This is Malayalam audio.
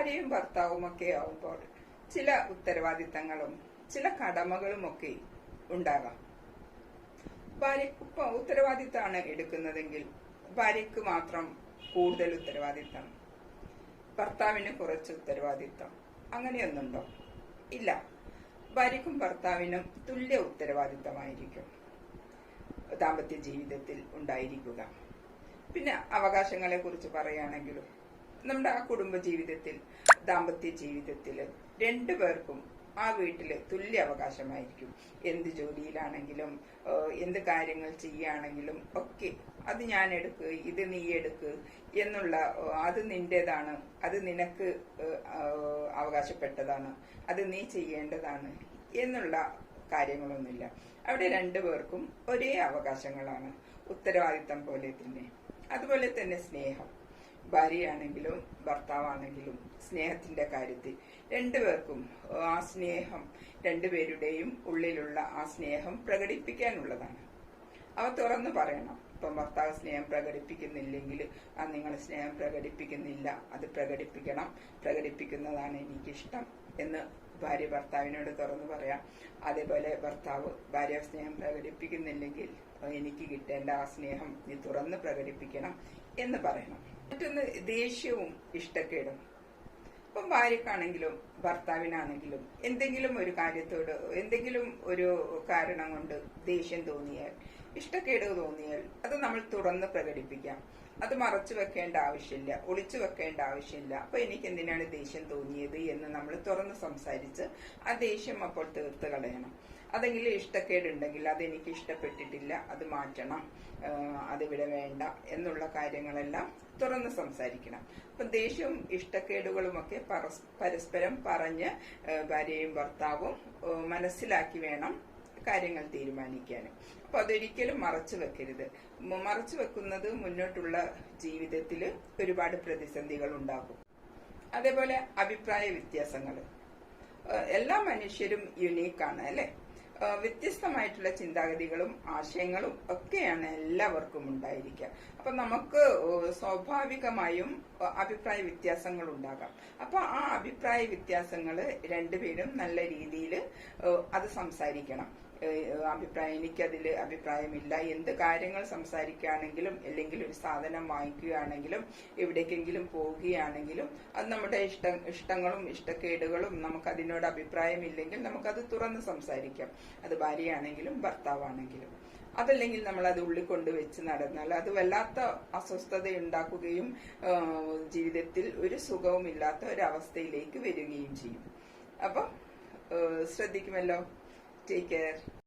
ഭാര്യയും ഭർത്താവുമൊക്കെ ആവുമ്പോൾ ചില ഉത്തരവാദിത്തങ്ങളും ചില കടമകളുമൊക്കെ ഉണ്ടാകാം. ഭാര്യക്ക് ഉത്തരവാദിത്തമാണ് എടുക്കുന്നതെങ്കിൽ ഭാര്യക്ക് മാത്രം കൂടുതൽ ഉത്തരവാദിത്തം, ഭർത്താവിന് കുറച്ച് ഉത്തരവാദിത്തം, അങ്ങനെയൊന്നുണ്ടോ? ഇല്ല. ഭാര്യക്കും ഭർത്താവിനും തുല്യ ഉത്തരവാദിത്തമായിരിക്കും ദാമ്പത്യ ജീവിതത്തിൽ ഉണ്ടായിരിക്കുക. പിന്നെ അവകാശങ്ങളെ കുറിച്ച് പറയുകയാണെങ്കിലും നമ്മുടെ ആ കുടുംബ ജീവിതത്തിൽ ദാമ്പത്യ ജീവിതത്തിൽ രണ്ടുപേർക്കും ആ വീട്ടില് തുല്യ അവകാശമായിരിക്കും. എന്ത് ജോലിയിലാണെങ്കിലും എന്ത് കാര്യങ്ങൾ ചെയ്യുകയാണെങ്കിലും ഒക്കെ അത് ഞാൻ എടുക്ക്, ഇത് നീ എടുക്ക് എന്നുള്ള, അത് നിന്റേതാണ്, അത് നിനക്ക് അവകാശപ്പെട്ടതാണ്, അത് നീ ചെയ്യേണ്ടതാണ് എന്നുള്ള കാര്യങ്ങളൊന്നുമില്ല. അവിടെ രണ്ടുപേർക്കും ഒരേ അവകാശങ്ങളാണ്, ഉത്തരവാദിത്തം പോലെ തന്നെ. അതുപോലെ തന്നെ സ്നേഹം, ഭാര്യയാണെങ്കിലും ഭർത്താവാണെങ്കിലും സ്നേഹത്തിന്റെ കാര്യത്തിൽ രണ്ടുപേർക്കും ആ സ്നേഹം, രണ്ടുപേരുടെയും ഉള്ളിലുള്ള ആ സ്നേഹം പ്രകടിപ്പിക്കാനുള്ളതാണ്. അവ തുറന്നു പറയണം. ഇപ്പം ഭർത്താവ് സ്നേഹം പ്രകടിപ്പിക്കുന്നില്ലെങ്കിൽ നിങ്ങൾ സ്നേഹം പ്രകടിപ്പിക്കുന്നില്ല, അത് പ്രകടിപ്പിക്കണം, പ്രകടിപ്പിക്കുന്നതാണ് എനിക്കിഷ്ടം എന്ന് ഭാര്യ ഭർത്താവിനോട് തുറന്നു പറയാം. അതേപോലെ ഭർത്താവ് ഭാര്യ സ്നേഹം പ്രകടിപ്പിക്കുന്നില്ലെങ്കിൽ എനിക്ക് കിട്ടേണ്ട ആ സ്നേഹം നീ തുറന്ന് പ്രകടിപ്പിക്കണം എന്ന് പറയണം. മറ്റൊന്ന് ദേഷ്യവും ഇഷ്ടക്കേടും. ഇപ്പം ഭാര്യക്കാണെങ്കിലും ഭർത്താവിനാണെങ്കിലും എന്തെങ്കിലും ഒരു കാര്യത്തോട് എന്തെങ്കിലും ഒരു കാരണം കൊണ്ട് ദേഷ്യം തോന്നിയാൽ, ഇഷ്ടക്കേട് തോന്നിയാൽ അത് നമ്മൾ തുറന്ന് പ്രകടിപ്പിക്കാം. അത് മറച്ചു വെക്കേണ്ട ആവശ്യമില്ല, ഒളിച്ചു വെക്കേണ്ട ആവശ്യമില്ല. അപ്പൊ എനിക്ക് എന്തിനാണ് ദേഷ്യം തോന്നിയത് എന്ന് നമ്മൾ തുറന്ന് സംസാരിച്ച് ആ ദേഷ്യം അപ്പോൾ തീർത്ത് കളയണം. അതെങ്കിലും ഇഷ്ടക്കേടുണ്ടെങ്കിൽ അതെനിക്ക് ഇഷ്ടപ്പെട്ടിട്ടില്ല, അത് മാറ്റണം, അതിവിടെ വേണ്ട എന്നുള്ള കാര്യങ്ങളെല്ലാം തുറന്ന് സംസാരിക്കണം. അപ്പൊ ദേഷ്യവും ഇഷ്ടക്കേടുകളുമൊക്കെ പരസ്പരം പറഞ്ഞ് ഭാര്യയും ഭർത്താവും മനസ്സിലാക്കി വേണം കാര്യങ്ങൾ തീരുമാനിക്കാൻ. അപ്പൊ അതൊരിക്കലും മറച്ചു വെക്കരുത്. മറച്ചു വെക്കുന്നത് മുന്നോട്ടുള്ള ജീവിതത്തിൽ ഒരുപാട് പ്രതിസന്ധികൾ ഉണ്ടാകും. അതേപോലെ അഭിപ്രായ വ്യത്യാസങ്ങൾ. എല്ലാ മനുഷ്യരും യുണീക്കാണ് അല്ലെ. വ്യത്യസ്തമായിട്ടുള്ള ചിന്താഗതികളും ആശയങ്ങളും ഒക്കെയാണ് എല്ലാവർക്കും ഉണ്ടായിരിക്കുക. അപ്പൊ നമുക്ക് സ്വാഭാവികമായും അഭിപ്രായ വ്യത്യാസങ്ങൾ ഉണ്ടാകാം. അപ്പൊ ആ അഭിപ്രായ വ്യത്യാസങ്ങൾ രണ്ടുപേരും നല്ല രീതിയിൽ അത് സംസാരിക്കണം. എനിക്കതിൽ അഭിപ്രായമില്ല, എന്ത് കാര്യങ്ങൾ സംസാരിക്കുകയാണെങ്കിലും അല്ലെങ്കിൽ ഒരു സാധനം വാങ്ങിക്കുകയാണെങ്കിലും എവിടേക്കെങ്കിലും പോവുകയാണെങ്കിലും അത് നമ്മുടെ ഇഷ്ടങ്ങളും ഇഷ്ടക്കേടുകളും നമുക്ക് അതിനോട് അഭിപ്രായമില്ലെങ്കിൽ നമുക്കത് തുറന്ന് സംസാരിക്കാം. അത് ഭാര്യയാണെങ്കിലും ഭർത്താവാണെങ്കിലും. അതല്ലെങ്കിൽ നമ്മൾ അത് ഉള്ളിൽ കൊണ്ടുവച്ച് നടന്നാൽ അത് വല്ലാത്ത അസ്വസ്ഥത ഉണ്ടാക്കുകയും ജീവിതത്തിൽ ഒരു സുഖവും ഇല്ലാത്ത ഒരവസ്ഥയിലേക്ക് വരികയും ചെയ്യും. അപ്പം ശ്രദ്ധിക്കുമല്ലോ. Take care.